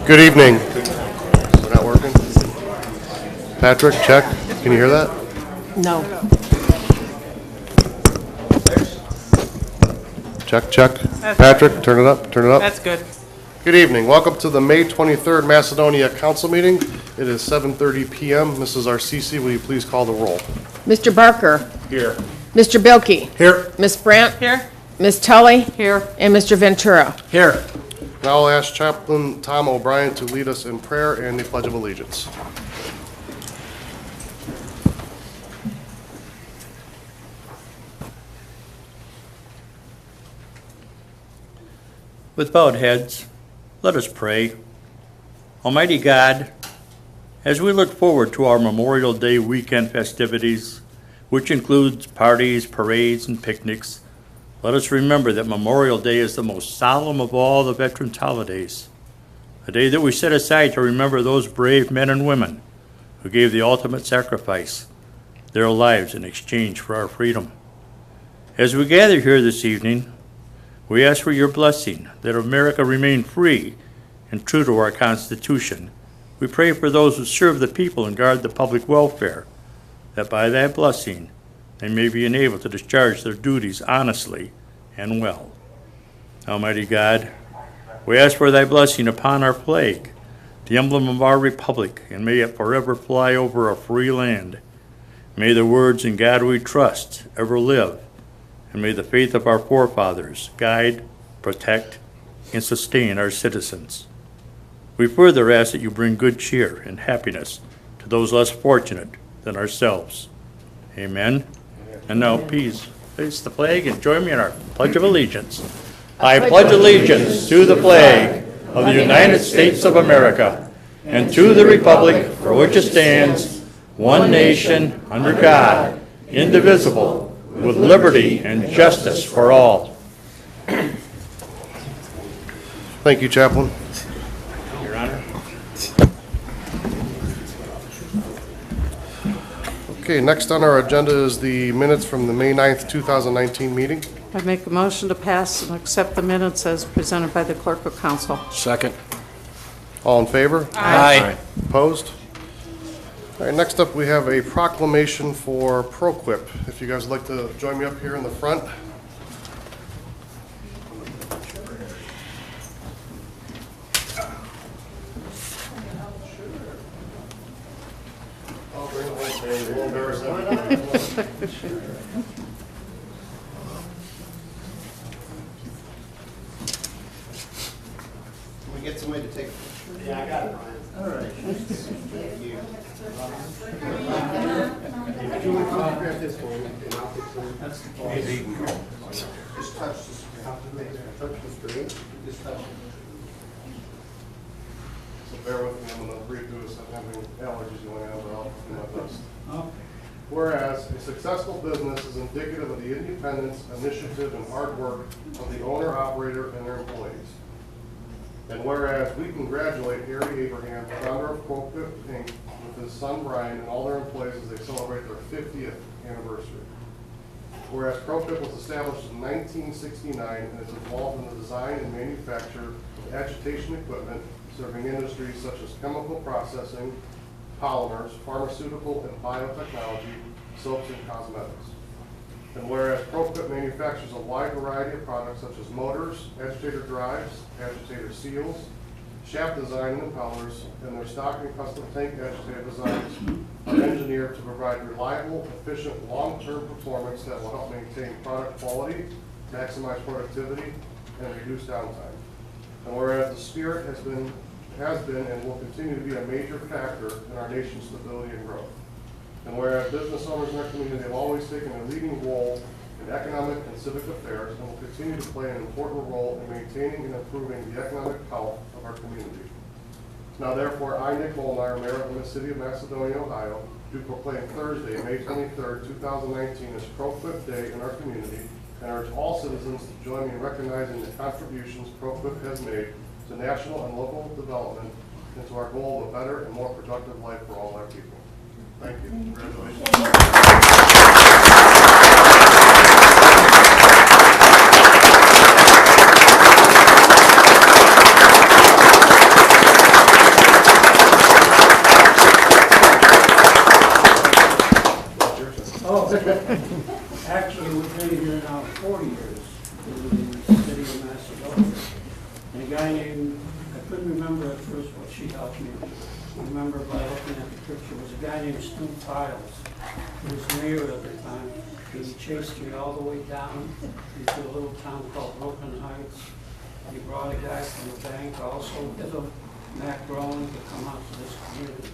Good evening. We're not working? Patrick, check. Can you hear that? No. Check, check. Patrick, turn it up, turn it up. That's good. Good evening. Welcome to the May 23rd Macedonia Council meeting. It is 7:30 p.m. Mrs. Arcisi, will you please call the roll? Mr. Barker. Here. Mr. Bilkey. Here. Ms. Brandt. Here. Ms. Tully. Here. And Mr. Ventura. Here. Now I'll ask Chaplain Tom O'Brien to lead us in prayer and the Pledge of Allegiance. With bowed heads, let us pray. Almighty God, as we look forward to our Memorial Day weekend festivities, which includes parties, parades, and picnics, let us remember that Memorial Day is the most solemn of all the veterans' holidays, a day that we set aside to remember those brave men and women who gave the ultimate sacrifice, their lives in exchange for our freedom. As we gather here this evening, we ask for your blessing that America remain free and true to our Constitution. We pray for those who serve the people and guard the public welfare, that by that blessing they may be enabled to discharge their duties honestly and well. Almighty God, we ask for thy blessing upon our flag, the emblem of our republic, and may it forever fly over a free land. May the words "In God we trust" ever live, and may the faith of our forefathers guide, protect, and sustain our citizens. We further ask that you bring good cheer and happiness to those less fortunate than ourselves. Amen. And now, please face the flag and join me in our Pledge of Allegiance. I pledge allegiance to the flag of the United States of America and to the republic for which it stands, one nation, under God, indivisible, with liberty and justice for all. Thank you, Chaplain. Your Honor. Okay, next on our agenda is the minutes from the May 9th, 2019 meeting. I make a motion to pass and accept the minutes as presented by the clerk of council. Second. All in favor? Aye. Opposed? All right, next up, we have a proclamation for ProQuip. If you guys would like to join me up here in the front. I'll bring it with me. A little embarrassing. Can we get somebody to take a picture? Yeah, I got it, Brian. All right. Thank you. If you want to autograph this one, and I'll take some. That's the ball. Just touch the screen. Just touch it. So bear with me, I'm going to read through this. I'm having allergies going on, but I'll do my best. Whereas a successful business is indicative of the independence, initiative, and hard work of the owner, operator, and their employees. And whereas we congratulate Harry Abraham, founder of ProQuip Inc., with his son Brian and all their employees as they celebrate their 50th anniversary. Whereas ProQuip was established in 1969 and is involved in the design and manufacture of agitation equipment serving industries such as chemical processing, polymers, pharmaceutical and biotechnology, soaps, and cosmetics. And whereas ProQuip manufactures a wide variety of products such as motors, agitator drives, agitator seals, shaft design and impellers, and their stock and custom tank agitator designs are engineered to provide reliable, efficient, long-term performance that will help maintain product quality, maximize productivity, and reduce downtime. And whereas the spirit has been and will continue to be a major factor in our nation's stability and growth. And whereas business owners in our community have always taken a leading role in economic and civic affairs and will continue to play an important role in maintaining and improving the economic health of our community. Now therefore, I, Nick Molnar, Mayor of the City of Macedonia, Ohio, do proclaim Thursday, May 23rd, 2019 as ProQuip Day in our community and urge all citizens to join me in recognizing the contributions ProQuip has made to national and local development and to our goal of a better and more productive life for all our people. Thank you. Congratulations. Actually, we've been here now 40 years in the city of Macedonia. And a guy named, I couldn't remember at first what she helped me remember by looking at the picture, was a guy named Stu Tiles, who was mayor at the time. He chased me all the way down into a little town called Brooklyn Heights. He brought a guy from the bank also with him, Mac Brown, to come out to this community.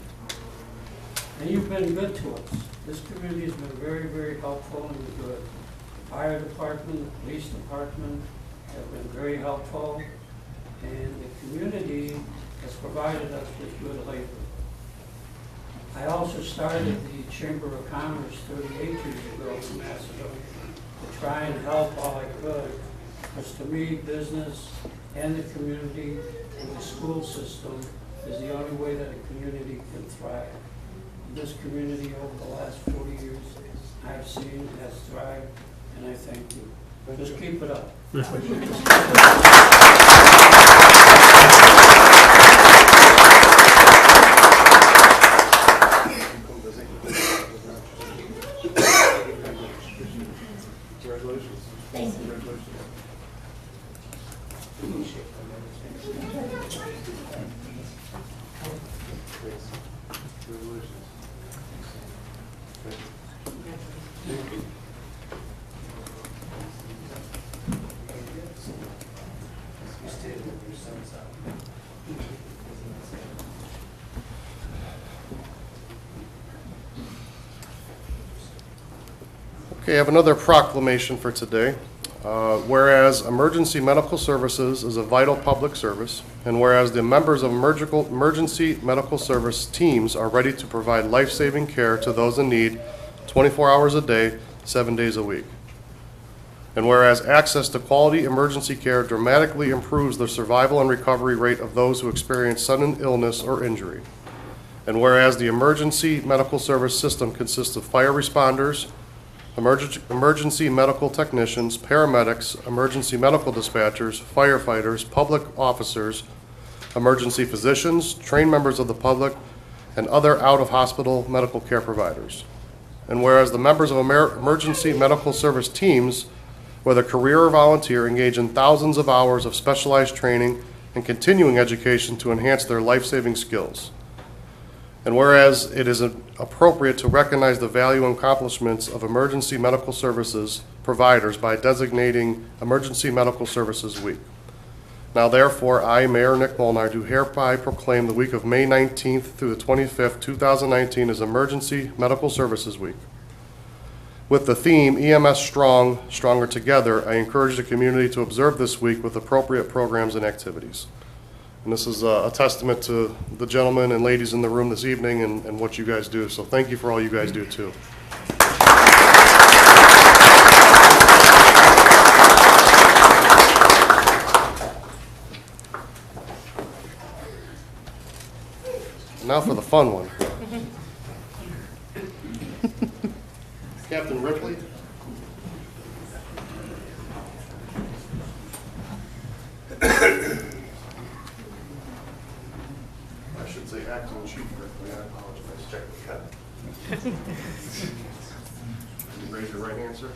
And you've been good to us. This community has been very, very helpful and good. The fire department, the police department have been very helpful. And the community has provided us with good labor. I also started the Chamber of Commerce 38 years ago in Macedonia to try and help all I could. Because to me, business and the community and the school system is the only way that a community can thrive. This community over the last 40 years I've seen has thrived, and I thank you. Just keep it up. Congratulations. Thank you. Congratulations. Okay, I have another proclamation for today. Whereas emergency medical services is a vital public service, and whereas the members of emergency medical service teams are ready to provide life-saving care to those in need 24 hours a day, 7 days a week. And whereas access to quality emergency care dramatically improves the survival and recovery rate of those who experience sudden illness or injury. And whereas the emergency medical service system consists of fire responders, emergency medical technicians, paramedics, emergency medical dispatchers, firefighters, public officers, emergency physicians, trained members of the public, and other out-of-hospital medical care providers. And whereas the members of emergency medical service teams, whether career or volunteer, engage in thousands of hours of specialized training and continuing education to enhance their life-saving skills. And whereas it is appropriate to recognize the value and accomplishments of emergency medical services providers by designating Emergency Medical Services Week. Now therefore, I, Mayor Nick Molnar, do hereby proclaim the week of May 19th through the 25th, 2019 as Emergency Medical Services Week. With the theme, EMS Strong, Stronger Together, I encourage the community to observe this week with appropriate programs and activities. And this is a testament to the gentlemen and ladies in the room this evening and what you guys do. So thank you for all you guys do too. Now for the fun one. Captain Ripley. I should say acting chief Ripley. I apologize. Check the cut. Raise your right hand, sir.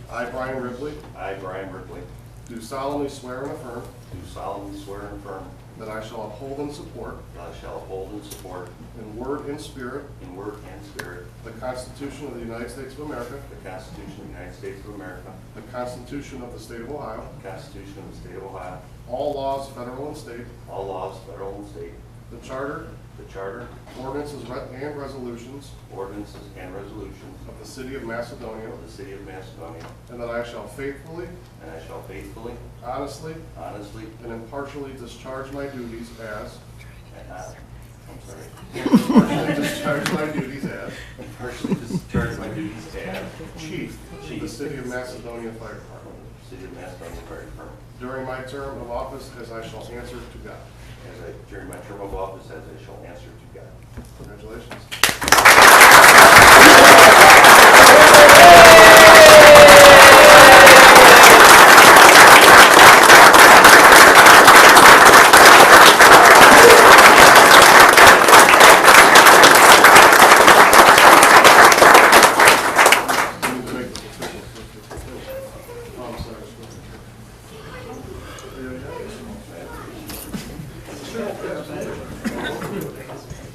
I, Brian Ripley, I, Brian Ripley, do solemnly swear and affirm do solemnly swear and affirm that I shall uphold and support, that I shall uphold and support, in word and spirit, in word and spirit, the Constitution of the United States of America, the Constitution of the United States of America, the Constitution of the State of Ohio, the Constitution of the State of Ohio, all laws, federal and state, all laws, federal and state, the Charter, the Charter, ordinances, and resolutions ordinances, and resolutions of the City of Macedonia, of the City of Macedonia, and that I shall faithfully, and I shall faithfully, honestly, honestly, and impartially discharge my duties as impartially discharge my duties as discharge my duties as Chief of the City of Macedonia Fire Department City of Macedonia Fire Department, during my term of office as I shall answer to God. during my term of office, as I shall answer to God. Congratulations.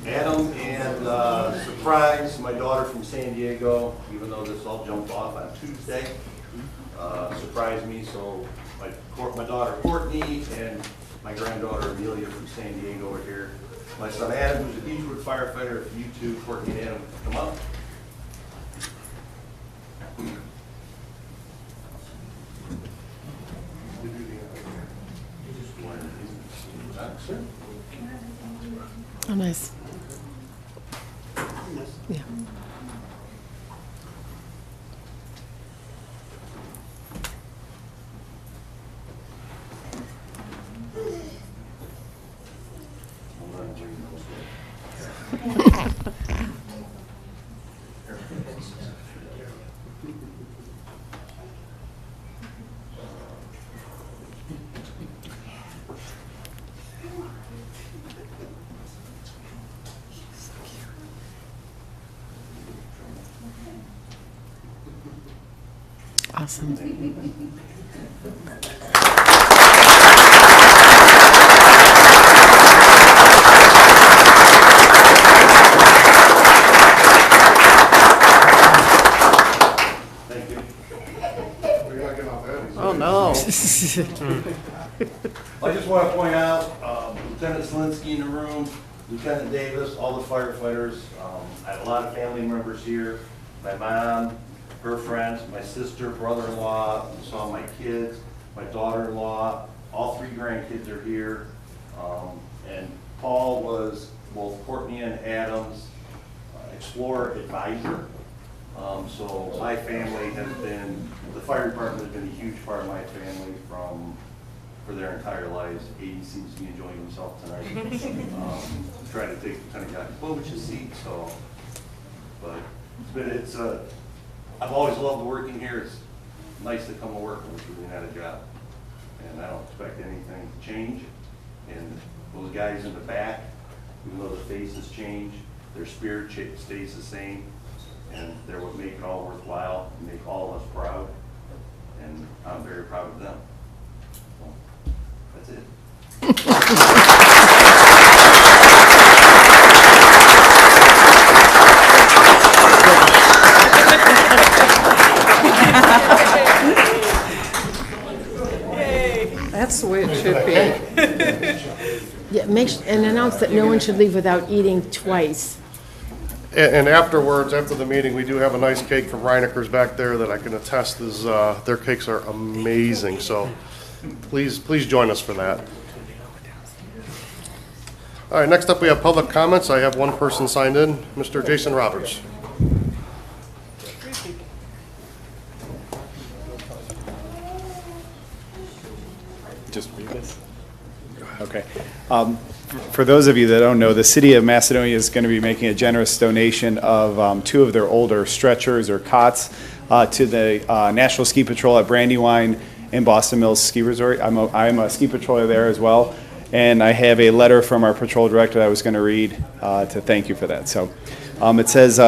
Adam and surprise, my daughter from San Diego, even though this all jumped off on Tuesday, surprised me. So my daughter Courtney and my granddaughter Amelia from San Diego are here. My son Adam, who's a Beechwood firefighter. If you two, Courtney and Adam, come up. Oh, nice. Yeah. Awesome. Thank you. We're not getting off that easy. Oh, no. I just want to point out, Lieutenant Selinsky in the room, Lieutenant Davis, all the firefighters. I have a lot of family members here. My mom, her friends, my sister, brother-in-law, you saw my kids, my daughter-in-law, all 3 grandkids are here. And Paul was both Courtney and Adam's Explorer advisor. So my family has been, the fire department has been a huge part of my family for their entire lives. Aidy seems to be enjoying himself tonight. Trying to take Lieutenant Yakubovich's seat, so, but I've always loved working here. It's nice to come to work when it's really not a job. And I don't expect anything to change. And those guys in the back, even though the faces change, their spirit stays the same. And they're what make it all worthwhile and make all of us proud. And I'm very proud of them. So, that's it. That's the way it should be. Yeah, and announce that no one should leave without eating twice. And afterwards, after the meeting, we do have a nice cake from Reineker's back there that I can attest is, their cakes are amazing. So please join us for that. All right, next up we have public comments. I have one person signed in, Mr. Jason Roberts. Just read this? Okay. For those of you that don't know, the city of Macedonia is going to be making a generous donation of 2 of their older stretchers or cots to the National Ski Patrol at Brandywine and Boston Mills Ski Resort. I'm a ski patroller there as well, and I have a letter from our patrol director that I was going to read to thank you for that. So it says,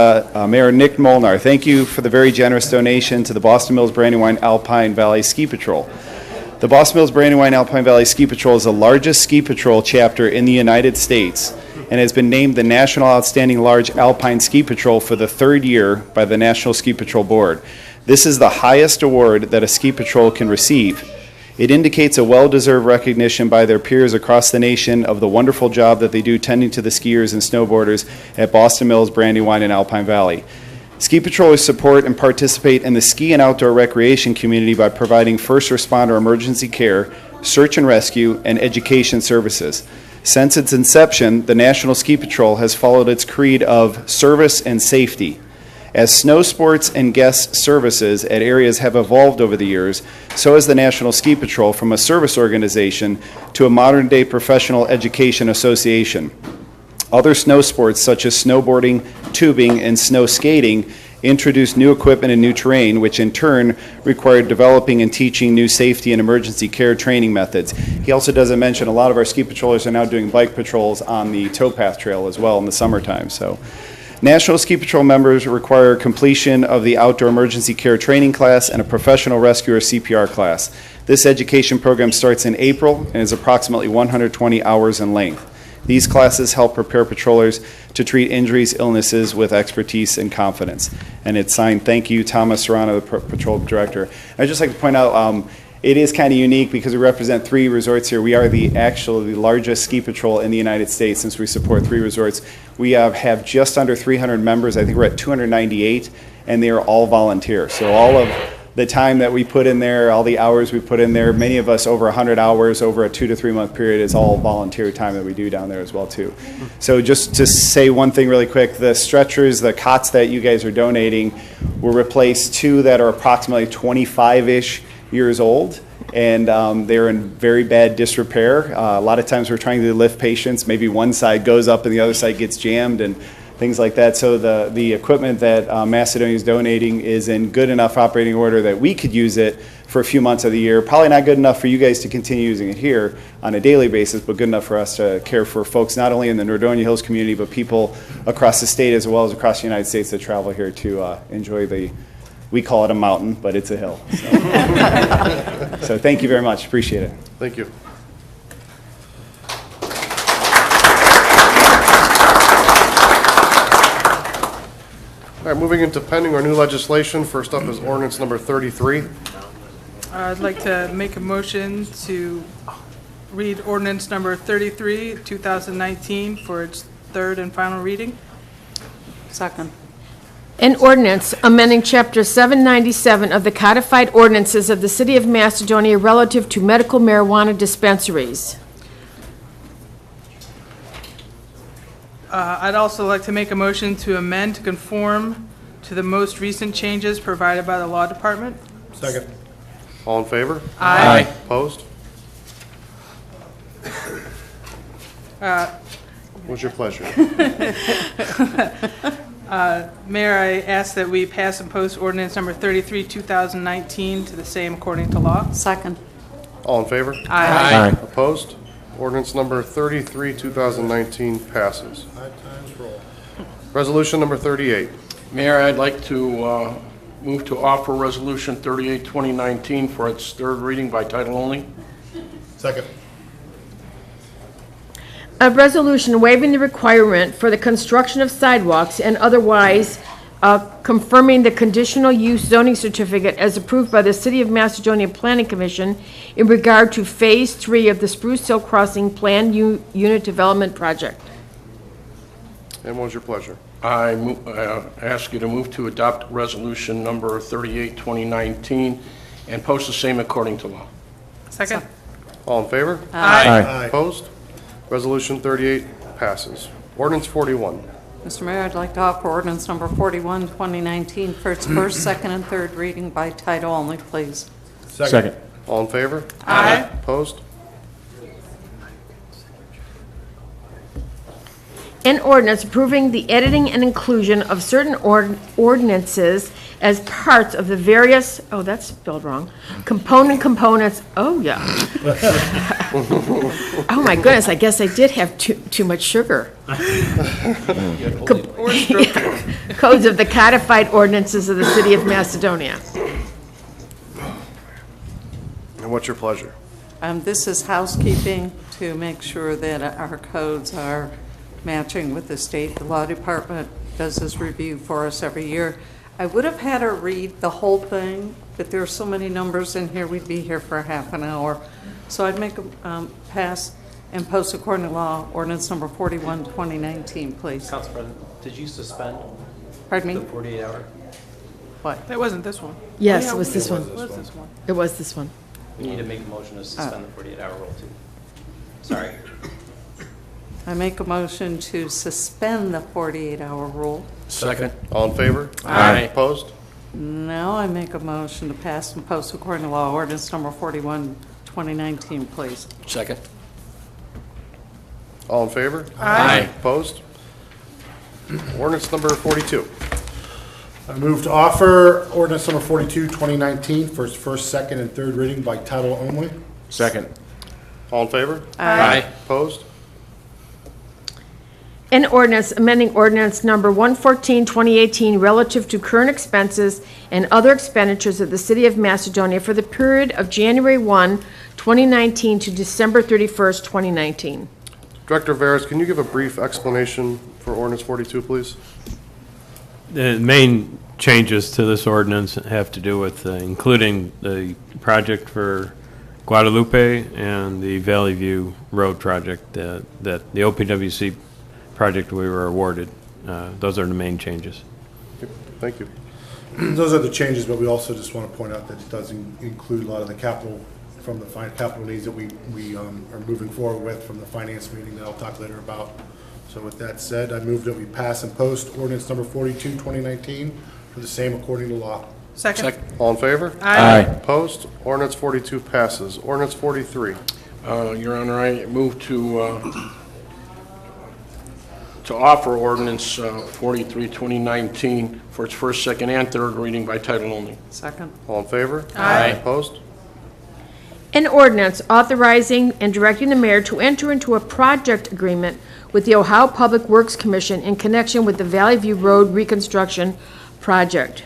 Mayor Nick Molnar, thank you for the very generous donation to the Boston Mills Brandywine Alpine Valley Ski Patrol. The Boston Mills Brandywine Alpine Valley Ski Patrol is the largest ski patrol chapter in the United States and has been named the National Outstanding Large Alpine Ski Patrol for the 3rd year by the National Ski Patrol Board. This is the highest award that a ski patrol can receive. It indicates a well-deserved recognition by their peers across the nation of the wonderful job that they do tending to the skiers and snowboarders at Boston Mills, Brandywine, and Alpine Valley. Ski patrollers support and participate in the ski and outdoor recreation community by providing first responder emergency care, search and rescue, and education services. Since its inception, the National Ski Patrol has followed its creed of service and safety. As snow sports and guest services at areas have evolved over the years, so has the National Ski Patrol from a service organization to a modern-day professional education association. Other snow sports such as snowboarding, tubing, and snow skating introduced new equipment and new terrain, which in turn required developing and teaching new safety and emergency care training methods. He also doesn't mention a lot of our ski patrollers are now doing bike patrols on the towpath trail as well in the summertime. So National Ski Patrol members require completion of the Outdoor Emergency Care Training class and a Professional Rescuer CPR class. This education program starts in April and is approximately 120 hours in length. These classes help prepare patrollers to treat injuries, illnesses with expertise and confidence. And it's signed, thank you, Thomas Serrano, the patrol director. I'd just like to point out, it is kind of unique because we represent 3 resorts here. We are the largest ski patrol in the United States since we support 3 resorts. We have just under 300 members. I think we're at 298, and they are all volunteer. So all of the time that we put in there, all the hours we put in there, many of us over 100 hours over a 2 to 3 month period is all volunteer time that we do down there as well too. So just to say one thing really quick, the stretchers, the cots that you guys are donating will replace 2 that are approximately 25-ish years old, and they're in very bad disrepair. A lot of times we're trying to lift patients, maybe one side goes up and the other side gets jammed and things like that. So the equipment that Macedonia is donating is in good enough operating order that we could use it for a few months of the year. Probably not good enough for you guys to continue using it here on a daily basis, but good enough for us to care for folks not only in the Nordonia Hills community, but people across the state as well as across the United States that travel here to enjoy we call it a mountain, but it's a hill. So, so thank you very much. Appreciate it. Thank you. All right, moving into pending or new legislation. First up is ordinance number 33. I'd like to make a motion to read ordinance number 33, 2019 for its third and final reading. Second. An ordinance amending Chapter 797 of the codified ordinances of the City of Macedonia relative to medical marijuana dispensaries. I'd also like to make a motion to amend to conform to the most recent changes provided by the Law Department. Second. All in favor? Aye. Opposed? What's your pleasure? Mayor, I ask that we pass and post ordinance number 33, 2019 to the same according to law. Second. All in favor? Aye. Opposed? Ordinance number 33, 2019 passes. Resolution number 38. Mayor, I'd like to move to offer Resolution 38, 2019 for its third reading by title only. Second. A resolution waiving the requirement for the construction of sidewalks and otherwise confirming the conditional use zoning certificate as approved by the City of Macedonia Planning Commission in regard to Phase 3 of the Spruce Hill Crossing Planned Unit Development Project. And what was your pleasure? I ask you to move to adopt Resolution number 38, 2019 and post the same according to law. Second. All in favor? Aye. Opposed? Resolution 38 passes. Ordinance 41. Mr. Mayor, I'd like to offer ordinance number 41, 2019 for its first, second, and third reading by title only, please. Second. All in favor? Aye. Opposed? An ordinance approving the editing and inclusion of certain ordinances as parts of the various, oh, that's spelled wrong, components, oh, yeah. Oh, my goodness, I guess I did have too much sugar. Codes of the codified ordinances of the City of Macedonia. And what's your pleasure? This is housekeeping to make sure that our codes are matching with the state. The Law Department does this review for us every year. I would have had her read the whole thing, but there are so many numbers in here, we'd be here for half an hour. So I'd make a pass and post according to law, ordinance number 41, 2019, please. Council President, did you suspend Pardon the me? 48-hour? What? That wasn't this one. Yes, Oh, yeah, it was this one. It was this one. It was this one. We need to make a motion to suspend the 48-hour rule too. Sorry. I make a motion to suspend the 48-hour rule. Second. All in favor? Aye. Opposed? Now I make a motion to pass and post according to law, ordinance number 41, 2019, please. Second. All in favor? Aye. Opposed? Ordinance number 42. I move to offer ordinance number 42, 2019 for its first, second, and third reading by title only. Second. All in favor? Aye. Opposed? An ordinance amending ordinance number 114, 2018, relative to current expenses and other expenditures of the City of Macedonia for the period of January 1, 2019 to December 31st, 2019. Director Veras, can you give a brief explanation for ordinance 42, please? The main changes to this ordinance have to do with including the project for Guadalupe and the Valley View Road project, that the OPWC project we were awarded. Those are the main changes. Thank you. Those are the changes, but we also just want to point out that it does include a lot of the capital from the capital needs that we are moving forward with from the finance meeting that I'll talk later about. So with that said, I move that we pass and post ordinance number 42, 2019 for the same according to law. Second. All in favor? Aye. Opposed? Ordinance 42 passes. Ordinance 43. Your Honor, I move to offer ordinance 43, 2019 for its first, second, and third reading by title only. Second. All in favor? Aye. Opposed? An ordinance authorizing and directing the mayor to enter into a project agreement with the Ohio Public Works Commission in connection with the Valley View Road reconstruction project.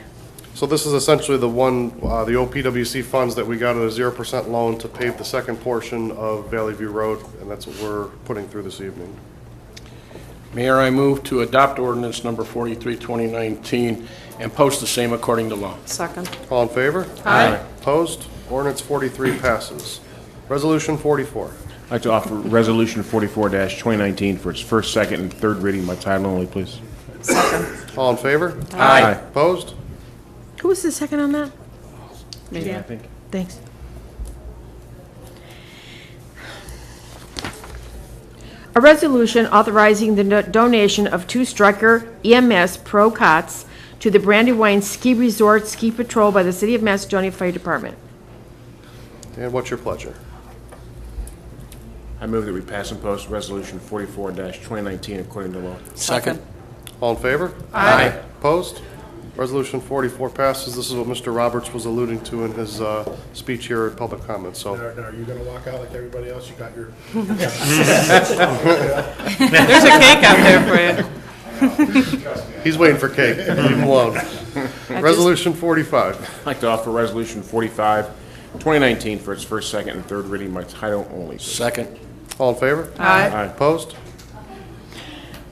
So this is essentially the one, the OPWC funds that we got at a 0% loan to pave the second portion of Valley View Road, and that's what we're putting through this evening. Mayor, I move to adopt ordinance number 43, 2019 and post the same according to law. Second. All in favor? Aye. Opposed? Ordinance 43 passes. Resolution 44. I'd like to offer Resolution 44-2019 for its first, second, and third reading by title only, please. Second. All in favor? Aye. Opposed? Who was the second on that? I think. Thanks. A resolution authorizing the donation of 2 Stryker EMS Pro cots to the Brandywine Ski Resort Ski Patrol by the City of Macedonia Fire Department. And what's your pleasure? I move that we pass and post Resolution 44-2019 according to law. Second. All in favor? Aye. Opposed? Resolution 44 passes. This is what Mr. Roberts was alluding to in his speech here at public comment. So, Now, are you going to walk out like everybody else? You got your... There's a cake out there for you. he's waiting for cake. Leave him alone. Resolution 45. I'd like to offer Resolution 45-2019 for its first, second, and third reading by title only, please. Second. All in favor? Aye. Opposed?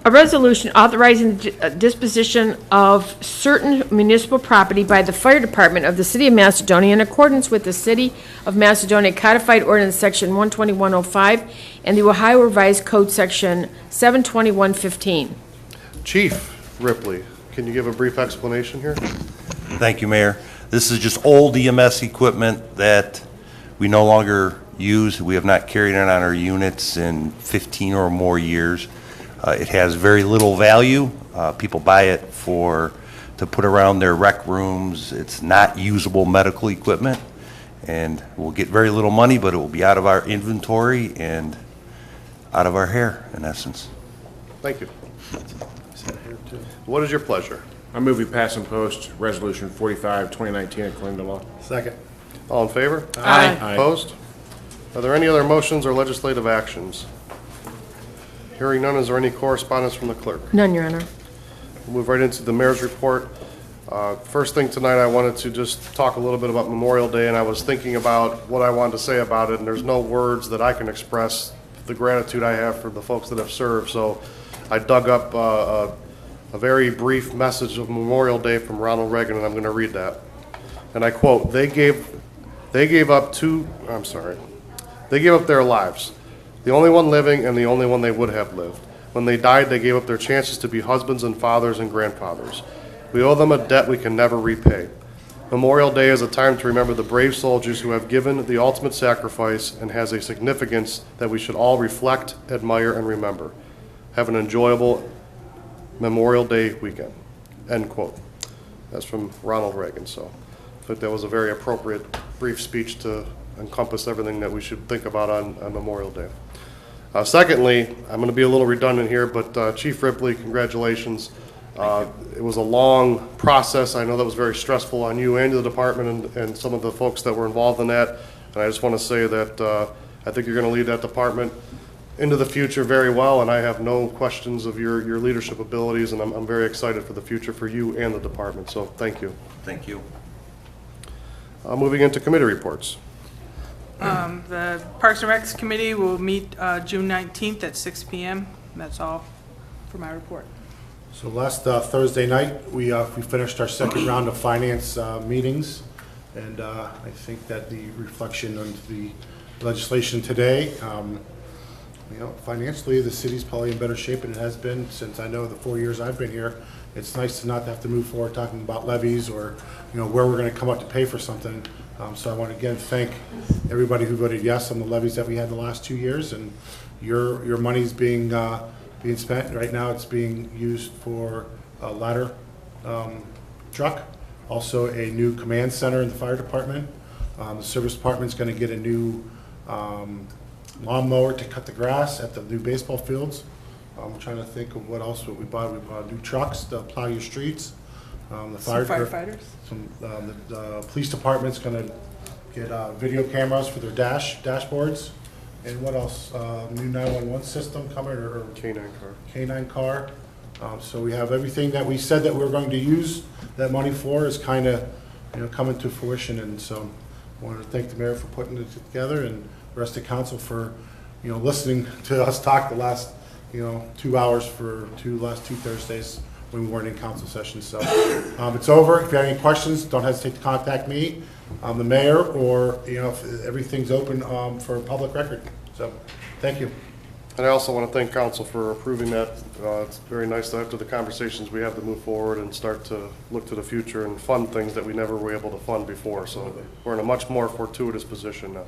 A resolution authorizing the disposition of certain municipal property by the Fire Department of the City of Macedonia in accordance with the City of Macedonia Codified Ordinance Section 12105 and the Ohio Revised Code Section 72115. Chief Ripley, can you give a brief explanation here? Thank you, Mayor. This is just old EMS equipment that we no longer use. We have not carried it on our units in 15 or more years. It has very little value. People buy it to put around their rec rooms. It's not usable medical equipment, and we'll get very little money, but it will be out of our inventory and out of our hair, in essence. Thank you. What is your pleasure? I move we pass and post Resolution 45-2019 according to law. Second. All in favor? Aye. Opposed? Are there any other motions or legislative actions? Hearing none, is there any correspondence from the clerk? None, Your Honor. We'll move right into the mayor's report. First thing tonight, I wanted to just talk a little bit about Memorial Day, and I was thinking about what I wanted to say about it, and there's no words that I can express the gratitude I have for the folks that have served. So I dug up a very brief message of Memorial Day from Ronald Reagan, and I'm going to read that. And I quote, they gave up their lives, the only one living and the only one they would have lived. When they died, they gave up their chances to be husbands and fathers and grandfathers. We owe them a debt we can never repay. Memorial Day is a time to remember the brave soldiers who have given the ultimate sacrifice and has a significance that we should all reflect, admire, and remember. Have an enjoyable Memorial Day weekend. End quote. That's from Ronald Reagan. So I think that was a very appropriate brief speech to encompass everything that we should think about on Memorial Day. Secondly, I'm going to be a little redundant here, but Chief Ripley, congratulations. It was a long process. I know that was very stressful on you and the department and some of the folks that were involved in that. And I just want to say that I think you're going to lead that department into the future very well, and I have no questions of your leadership abilities, and I'm very excited for the future for you and the department, so thank you. Thank you. Moving into committee reports. The Parks and Recs Committee will meet June 19th at 6 p.m. That's all for my report. So last Thursday night, we finished our second round of finance meetings, and I think that the reflection on the legislation today, financially, the city's probably in better shape than it has been since I know the 4 years I've been here. It's nice to not have to move forward talking about levies or, where we're going to come up to pay for something. So I want to again thank everybody who voted yes on the levies that we had the last 2 years, and your money's being spent. Right now, it's being used for a ladder truck, also a new command center in the fire department. The service department's going to get a new lawnmower to cut the grass at the new baseball fields. I'm trying to think of what else we bought. We bought new trucks to plow your streets. The Firefighters? The police department's going to get video cameras for their dashboards. And what else? New 911 system coming, or K9 car. So we have everything that we said that we were going to use that money for is kind of coming to fruition. And so I wanted to thank the mayor for putting it together, and the rest of council for listening to us talk the last 2 hours for last two Thursdays when we weren't in council session. So it's over. If you have any questions, don't hesitate to contact me, the mayor, or if everything's open for public record. So thank you. And I also want to thank council for approving that. It's very nice that after the conversations we have to move forward and start to look to the future and fund things that we never were able to fund before. So we're in a much more fortuitous position now.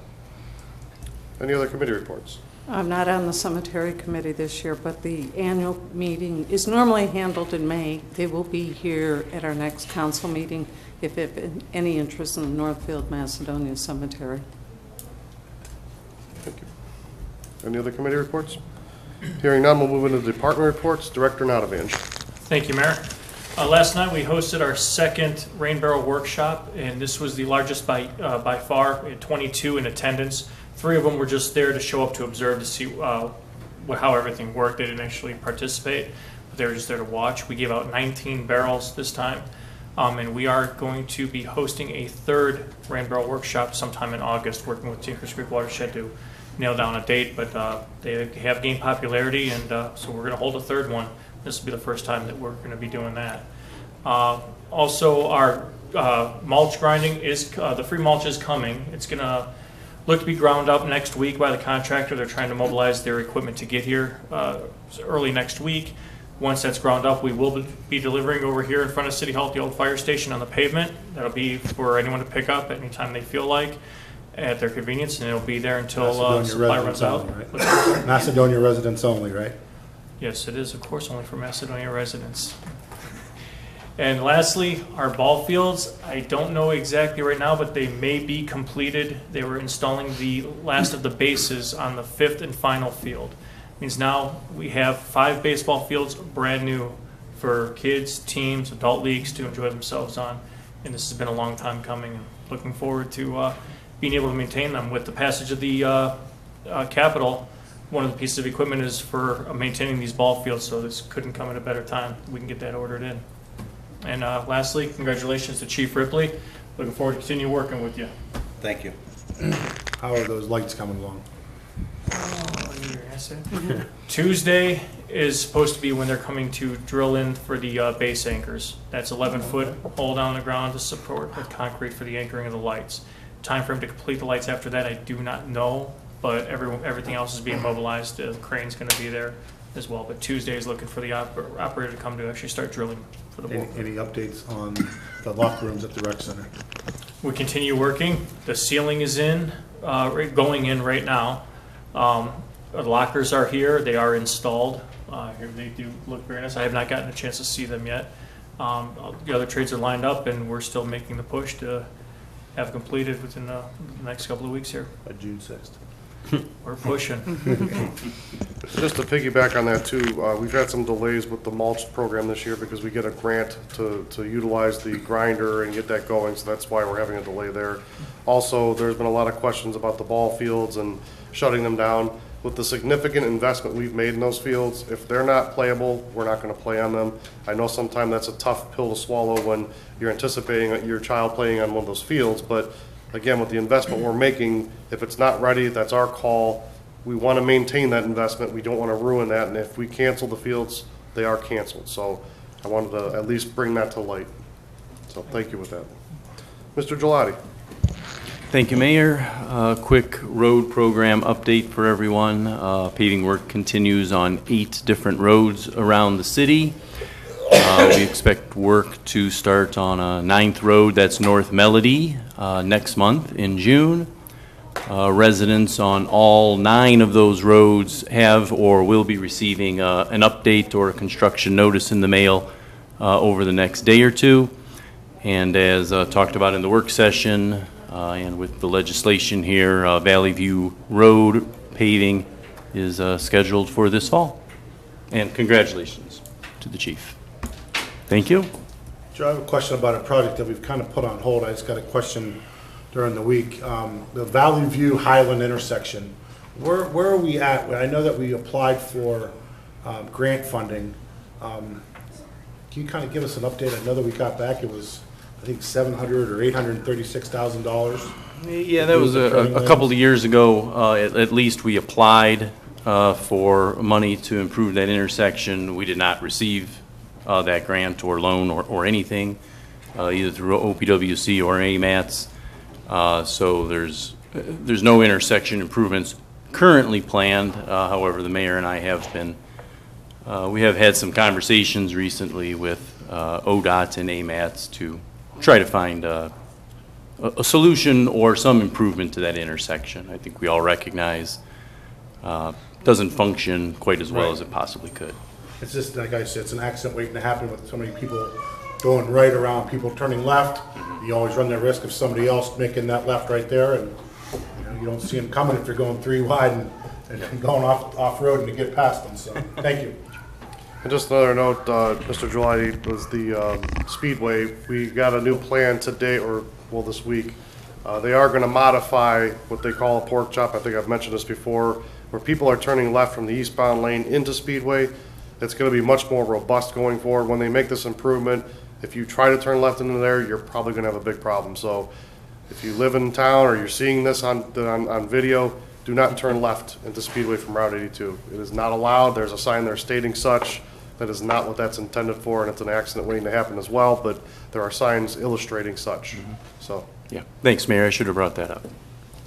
Any other committee reports? I'm not on the cemetery committee this year, but the annual meeting is normally handled in May. They will be here at our next council meeting if you have any interest in the Northfield Macedonia Cemetery. Thank you. Any other committee reports? Hearing none, we'll move into the department reports. Director Notavenge. Thank you, Mayor. Last night we hosted our second Rain Barrel Workshop, and this was the largest by far. We had 22 in attendance. 3 of them were just there to show up to observe, to see how everything worked. They didn't actually participate, but they were just there to watch. We gave out 19 barrels this time, and we are going to be hosting a third Rain Barrel Workshop sometime in August, working with Tinkers Creek Watershed to nail down a date, but they have gained popularity, and so we're going to hold a third one. This will be the first time that we're going to be doing that. Also, our mulch grinding is, the free mulch is coming. It's going to look to be ground up next week by the contractor. They're trying to mobilize their equipment to get here early next week. Once that's ground up, we will be delivering over here in front of City Hall at the old fire station on the pavement. That'll be for anyone to pick up anytime they feel like at their convenience, and it'll be there until supply runs out. Right? Macedonia residents only, right? Yes, it is, of course, only for Macedonia residents. And lastly, our ball fields, I don't know exactly right now, but they may be completed. They were installing the last of the bases on the 5th and final field. Means now we have 5 baseball fields brand new for kids, teams, adult leagues to enjoy themselves on. And this has been a long time coming. Looking forward to being able to maintain them. With the passage of the capital, one of the pieces of equipment is for maintaining these ball fields, so this couldn't come at a better time. We can get that ordered in. And lastly, congratulations to Chief Ripley. Looking forward to continue working with you. Thank you. How are those lights coming along? Tuesday is supposed to be when they're coming to drill in for the base anchors. That's 11-foot hole down the ground to support with concrete for the anchoring of the lights. Time frame to complete the lights after that, I do not know, but everything else is being mobilized. The crane's going to be there as well. But Tuesday is looking for the operator to come to actually start drilling for the ball. Any updates on the locker rooms at the rec center? We continue working. The ceiling is in, going in right now. The lockers are here. They are installed. Here they do look very nice. I have not gotten a chance to see them yet. The other trades are lined up, and we're still making the push to have completed within the next couple of weeks here. By June 6th. We're pushing. Just to piggyback on that too, we've had some delays with the mulch program this year because we get a grant to utilize the grinder and get that going, so that's why we're having a delay there. Also, there's been a lot of questions about the ball fields and shutting them down. with the significant investment we've made in those fields, if they're not playable, we're not gonna play on them. I know sometimes that's a tough pill to swallow when you're anticipating your child playing on one of those fields, but again, with the investment we're making, if it's not ready, that's our call. We wanna maintain that investment, we don't wanna ruin that, and if we cancel the fields, they are canceled. So I wanted to at least bring that to light. So thank you with that. Mr. Gelati. Thank you, Mayor. Quick road program update for everyone. Paving work continues on 8 different roads around the city. We expect work to start on a 9th road, that's North Melody, next month in June. Residents on all 9 of those roads have or will be receiving an update or a construction notice in the mail over the next day or two. And as talked about in the work session, and with the legislation here, Valley View Road paving is scheduled for this fall. And congratulations to the chief. Thank you. Joe, I have a question about a project that we've kind of put on hold. I just got a question during the week. The Valley View Highland intersection, where are we at? I know that we applied for grant funding. Can you kind of give us an update? I know that we got back, it was, I think, $700,000 or $836,000. Yeah, that was a couple of years ago. At least we applied for money to improve that intersection. We did not receive that grant or loan or anything, either through OPWC or AMATS. So there's no intersection improvements currently planned. However, the mayor and I have been, we have had some conversations recently with ODOT and AMATS to try to find a solution or some improvement to that intersection. I think we all recognize doesn't function quite as well as it possibly could. It's just, like I said, it's an accident waiting to happen with so many people going right around, people turning left. You always run the risk of somebody else making that left right there, and you don't see them coming if you're going 3 wide and going off road and to get past them. So thank you. And just another note, Mr. Gelati, was the Speedway. We got a new plan today, or well, this week. They are going to modify what they call a pork chop. I think I've mentioned this before, where people are turning left from the eastbound lane into Speedway. It's going to be much more robust going forward. When they make this improvement, if you try to turn left into there, you're probably going to have a big problem. So if you live in town or you're seeing this on video, do not turn left into Speedway from Route 82. It is not allowed. There's a sign there stating such. That is not what that's intended for, and it's an accident waiting to happen as well, but there are signs illustrating such. So, yeah. Thanks, Mayor. I should have brought that up.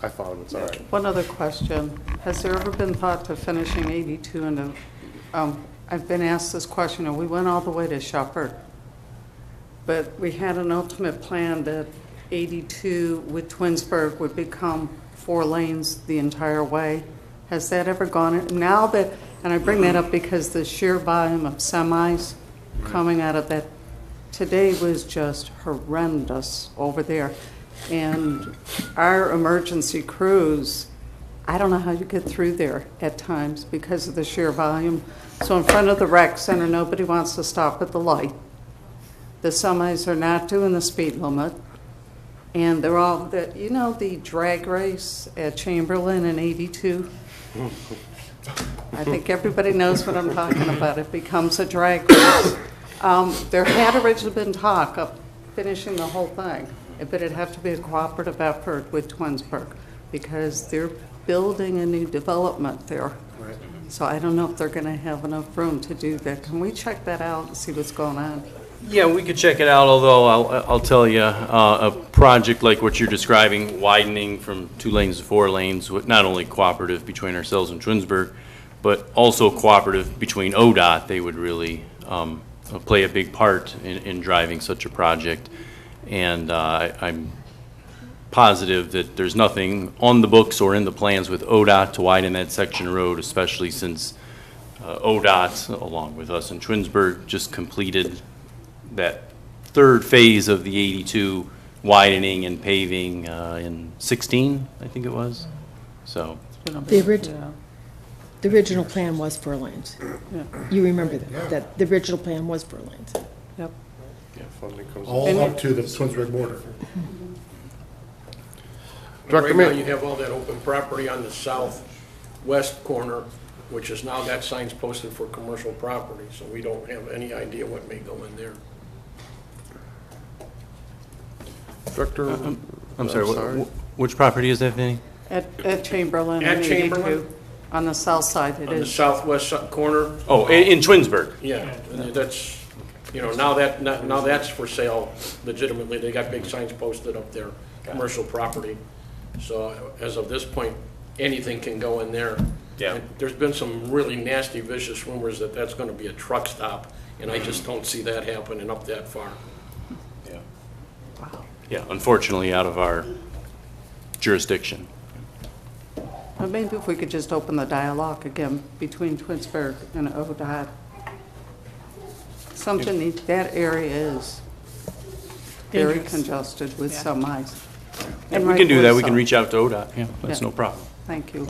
I found it's all right. One other question. Has there ever been thought to finishing 82 into, I've been asked this question, and we went all the way to Shepherd, but we had an ultimate plan that 82 with Twinsburg would become 4 lanes the entire way. Has that ever gone? Now that, and I bring that up because the sheer volume of semis coming out of that today was just horrendous over there. And our emergency crews, I don't know how you get through there at times because of the sheer volume. So in front of the rec center, nobody wants to stop at the light. The semis are not doing the speed limit. And they're all, the drag race at Chamberlain in 82? I think everybody knows what I'm talking about. It becomes a drag race. There had originally been talk of finishing the whole thing, but it'd have to be a cooperative effort with Twinsburg because they're building a new development there. Right. So I don't know if they're going to have enough room to do that. Can we check that out and see what's going on? Yeah, we could check it out, although I'll tell you, a project like what you're describing, widening from 2 lanes to 4 lanes, with not only cooperative between ourselves and Twinsburg, but also cooperative between ODOT, they would really play a big part in driving such a project. And I'm positive that there's nothing on the books or in the plans with ODOT to widen that section of road, especially since ODOT, along with us in Twinsburg, just completed that 3rd phase of the 82 widening and paving in 16, I think it was. So The original plan was 4 lanes. Yeah. You remember that the original plan was 4 lanes. Yep. Yeah, funding comes All up to the Twinsburg border. Right now, you have all that open property on the south southwest corner, which is now got signs posted for commercial property, so we don't have any idea what may go in there. Director? I'm sorry, which property is that, Vinnie? At Chamberlain. At and Chamberlain? 82. On the south side, it On the is. southwest corner? Oh, in Twinsburg. Yeah, and that's, you know, now that's for sale legitimately. They got big signs posted up there, commercial property. So as of this point, anything can go in there. Yeah. And there's been some really nasty, vicious rumors that that's going to be a truck stop, and I just don't see that happening up that far. Yeah. Wow. Yeah, unfortunately, out of our jurisdiction. Well, maybe if we could just open the dialogue again between Twinsburg and ODOT. Something, that area is very Dangerous. congested with Yeah. semis. If we can do that, we can reach out to ODOT. Yeah, that's Yeah. no problem. Thank you.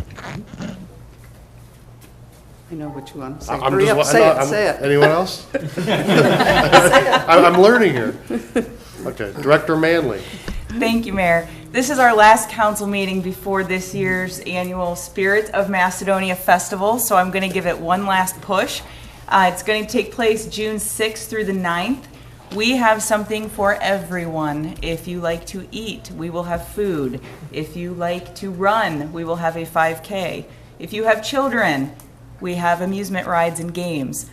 I know what you want to say. I'm Hurry just up, wa- say I it, know- say it. Anyone else? I'm learning here. Okay, Director Manley. Thank you, Mayor. This is our last council meeting before this year's annual Spirit of Macedonia Festival, so I'm going to give it one last push. It's going to take place June 6th through the 9th. We have something for everyone. If you like to eat, we will have food. If you like to run, we will have a 5K. If you have children, we have amusement rides and games.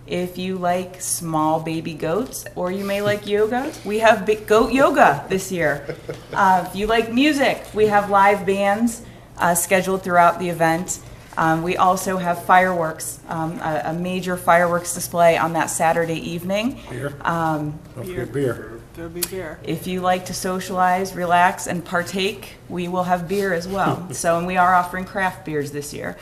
If you like small baby goats, or you may like yoga, we have big goat yoga this year. If you like music, we have live bands scheduled throughout the event. We also have fireworks, a major fireworks display on that Saturday evening. Beer. Don't forget beer. There'll be beer. If you like to socialize, relax, and partake, we will have beer as well. And we are offering craft beers this year.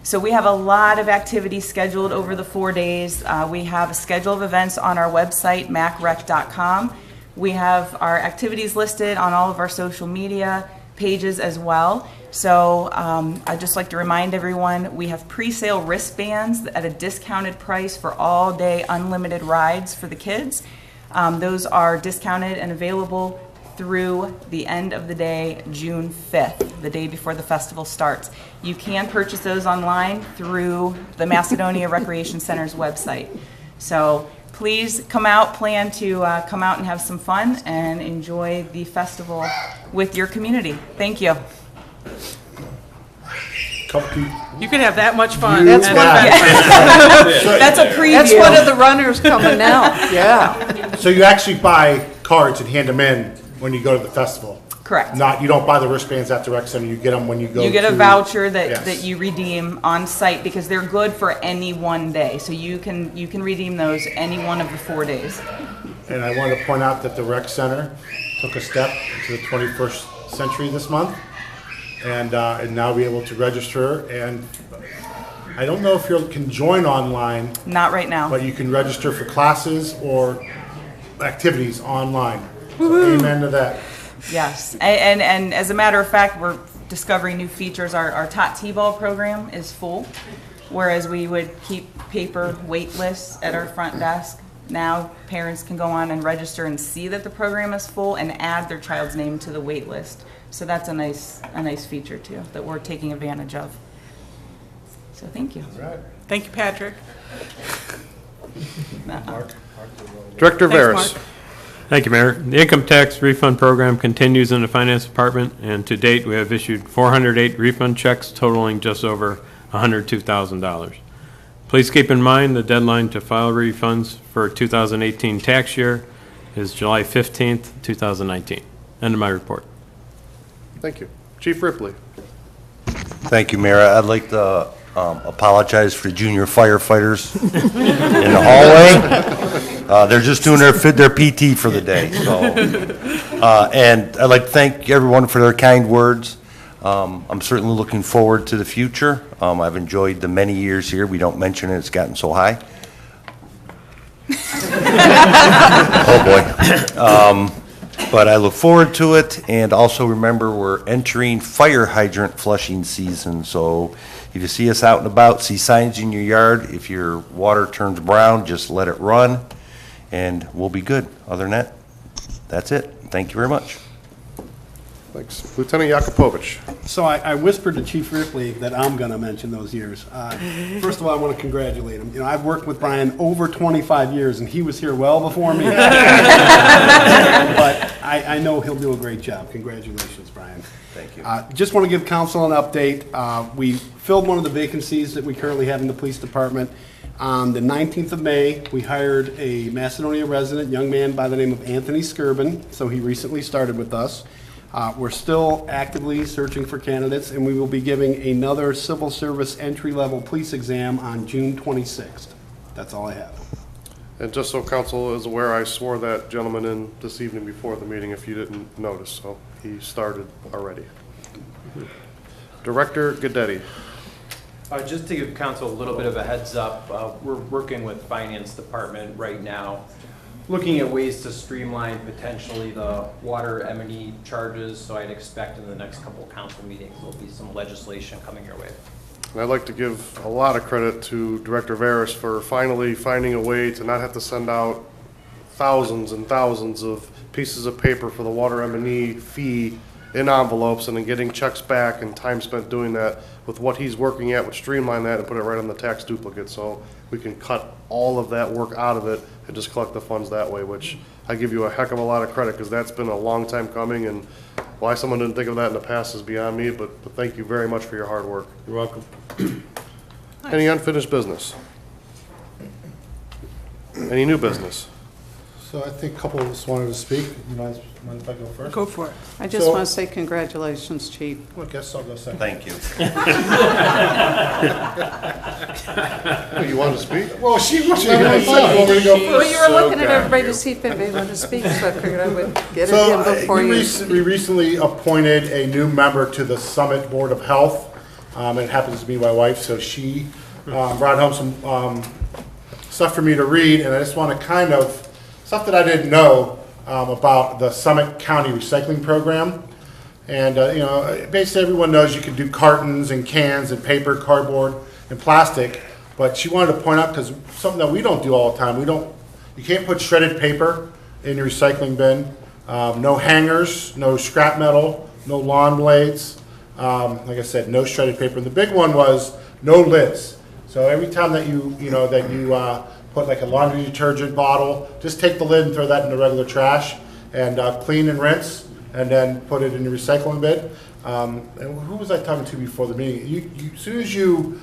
So we have a lot of activities scheduled over the 4 days. We have a schedule of events on our website, macrec.com. We have our activities listed on all of our social media pages as well. So I'd just like to remind everyone, we have pre-sale wristbands at a discounted price for all day unlimited rides for the kids. Those are discounted and available through the end of the day, June 5th, the day before the festival starts. You can purchase those online through the Macedonia Recreation Center's website. So please come out, plan to come out and have some fun and enjoy the festival with your community. Thank you. You could have that much fun. That's and what- That's a preview. That's one of the runners coming now, yeah. So you actually buy cards and hand them in when you go to the festival? Correct. Not, you don't buy the wristbands at the rec center, you get them when you go to... You get a voucher that, Yes. that you redeem on site because they're good for any one day. So you can redeem those any one of the 4 days. And I wanted to point out that the rec center took a step to the 21st century this month, and now be able to register. And I don't know if you can join online. Not right now. But you can register for classes or activities online. So amen to that. Yes, and as a matter of fact, we're discovering new features. Our Tot T-ball program is full, whereas we would keep paper wait lists at our front desk. Now parents can go on and register and see that the program is full and add their child's name to the wait list. So that's a nice feature too that we're taking advantage of. So thank you. Thank you, Patrick. Director Thanks, Veras. Mark. Thank you, Mayor. The income tax refund program continues in the Finance Department, and to date, we have issued 408 refund checks totaling just over $102,000. Please keep in mind the deadline to file refunds for 2018 tax year is July 15th, 2019. End of my report. Thank you. Chief Ripley. Thank you, Mayor. I'd like to apologize for junior firefighters in the hallway. They're just doing their PT for the day. So, and I'd like to thank everyone for their kind words. I'm certainly looking forward to the future. I've enjoyed the many years here. We don't mention it, it's gotten so high. Oh, boy. But I look forward to it, and also remember we're entering fire hydrant flushing season, so if you see us out and about, see signs in your yard, if your water turns brown, just let it run, and we'll be good. Other than that, that's it. Thank you very much. Thanks. Lieutenant Yakupovich. So I whispered to Chief Ripley that I'm going to mention those years. First of all, I want to congratulate him. You know, I've worked with Brian over 25 years, and he was here well before me. But I know he'll do a great job. Congratulations, Brian. Thank you. Just want to give council an update. We filled one of the vacancies that we currently have in the police department. On the 19th of May, we hired a Macedonia resident, young man by the name of Anthony Skirbin, so he recently started with us. We're still actively searching for candidates, and we will be giving another civil service entry-level police exam on June 26th. That's all I have. And just so council is aware, I swore that gentleman in this evening before the meeting if you didn't notice, so he started already. Director Gaddetti. Just to give council a little bit of a heads up, we're working with finance department right now, looking at ways to streamline potentially the water M&E charges. So I'd expect in the next couple of council meetings, there'll be some legislation coming your way. And I'd like to give a lot of credit to Director Veras for finally finding a way to not have to send out thousands and thousands of pieces of paper for the water M&E fee in envelopes and then getting checks back and time spent doing that. With what he's working at, would streamline that and put it right on the tax duplicate, so we can cut all of that work out of it and just collect the funds that way, which I give you a heck of a lot of credit because that's been a long time coming, and why someone didn't think of that in the past is beyond me, but thank you very much for your hard work. You're welcome. Any unfinished business? Any new business? So I think a couple of us wanted to speak. You mind if I go first? Go for it. I just want to say congratulations, Chief. Well, I guess I'll go second. Thank you. You wanted to speak? Well, she was going to go first. Well, you were looking at everybody to see if anybody wanted to speak, so I figured I would get it in before you. We recently appointed a new member to the Summit Board of Health. It happens to be my wife, so she brought home some stuff for me to read, and I just want to kind of, stuff that I didn't know about the Summit County Recycling Program. And, you know, basically everyone knows you can do cartons and cans and paper, cardboard, and plastic. But she wanted to point out, because something that we don't do all the time, you can't put shredded paper in your recycling bin. No hangers, no scrap metal, no lawn blades. Like I said, no shredded paper. And the big one was no lids. So every time that you put like a laundry detergent bottle, just take the lid and throw that in the regular trash and clean and rinse, and then put it in the recycling bin. And who was I talking to before the meeting? As soon as you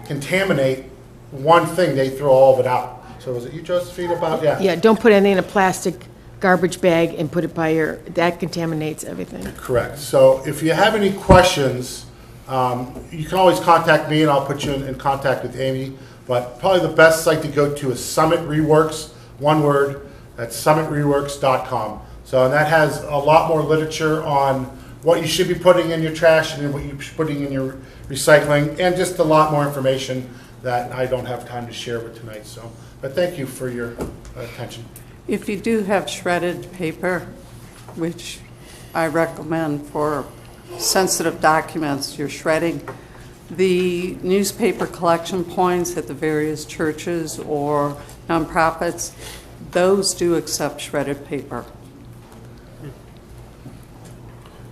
contaminate one thing, they throw all of it out. So was it you, Josephine, about? Yeah. Yeah, don't put anything in a plastic garbage bag and put it by that contaminates everything. Correct. So if you have any questions, you can always contact me and I'll put you in contact with Amy. But probably the best site to go to is Summit Reworks, one word, that's summitreworks.com. So, and that has a lot more literature on what you should be putting in your trash and what you should be putting in your recycling, and just a lot more information that I don't have time to share with tonight. So, but thank you for your attention. If you do have shredded paper, which I recommend for sensitive documents, you're shredding, the newspaper collection points at the various churches or nonprofits, those do accept shredded paper.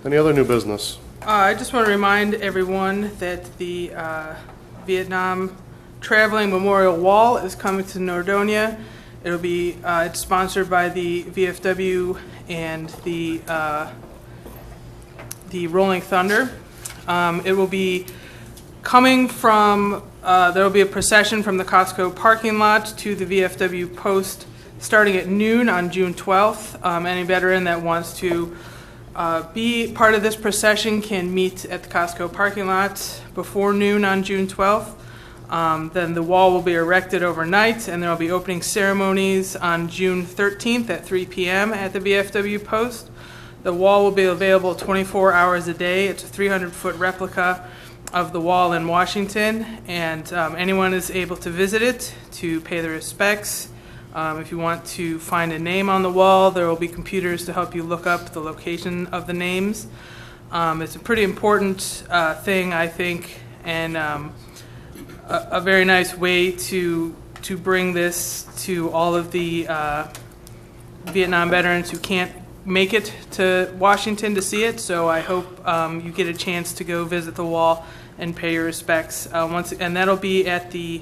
Any other new business? I just want to remind everyone that the Vietnam Traveling Memorial Wall is coming to Nordonia. It'll be it's sponsored by the VFW and the Rolling Thunder. It will be coming from, there will be a procession from the Costco parking lot to the VFW post starting at noon on June 12th. Any veteran that wants to be part of this procession can meet at the Costco parking lot before noon on June 12th. Then the wall will be erected overnight, and there will be opening ceremonies on June 13th at 3 p.m. at the VFW post. The wall will be available 24 hours a day. It's a 300-foot replica of the wall in Washington, and anyone is able to visit it to pay their respects. If you want to find a name on the wall, there will be computers to help you look up the location of the names. It's a pretty important thing, I think, and a very nice way to bring this to all of the Vietnam veterans who can't make it to Washington to see it, so I hope you get a chance to go visit the wall and pay your respects. And that'll be at the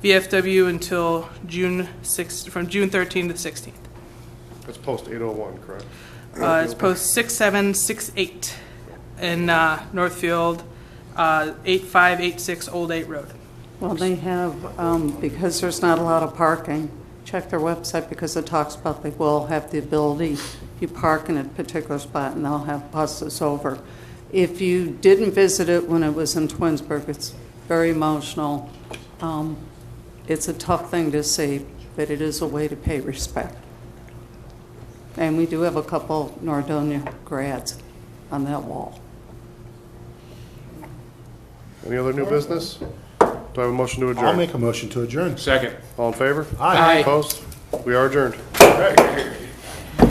VFW until June 6th, from June 13th to 16th. It's post 801, correct? It's post 6768 in Northfield, 8586 Old 8 Road. Well, they have, because there's not a lot of parking, check their website because it talks about they will have the ability, if you park in a particular spot and they'll have buses over. If you didn't visit it when it was in Twinsburg, it's very emotional. It's a tough thing to see, but it is a way to pay respect. And we do have a couple Nordonia grads on that wall. Any other new business? Do I have a motion to adjourn? I'll make a motion to adjourn. Second. All in favor? Aye. Opposed? We are adjourned.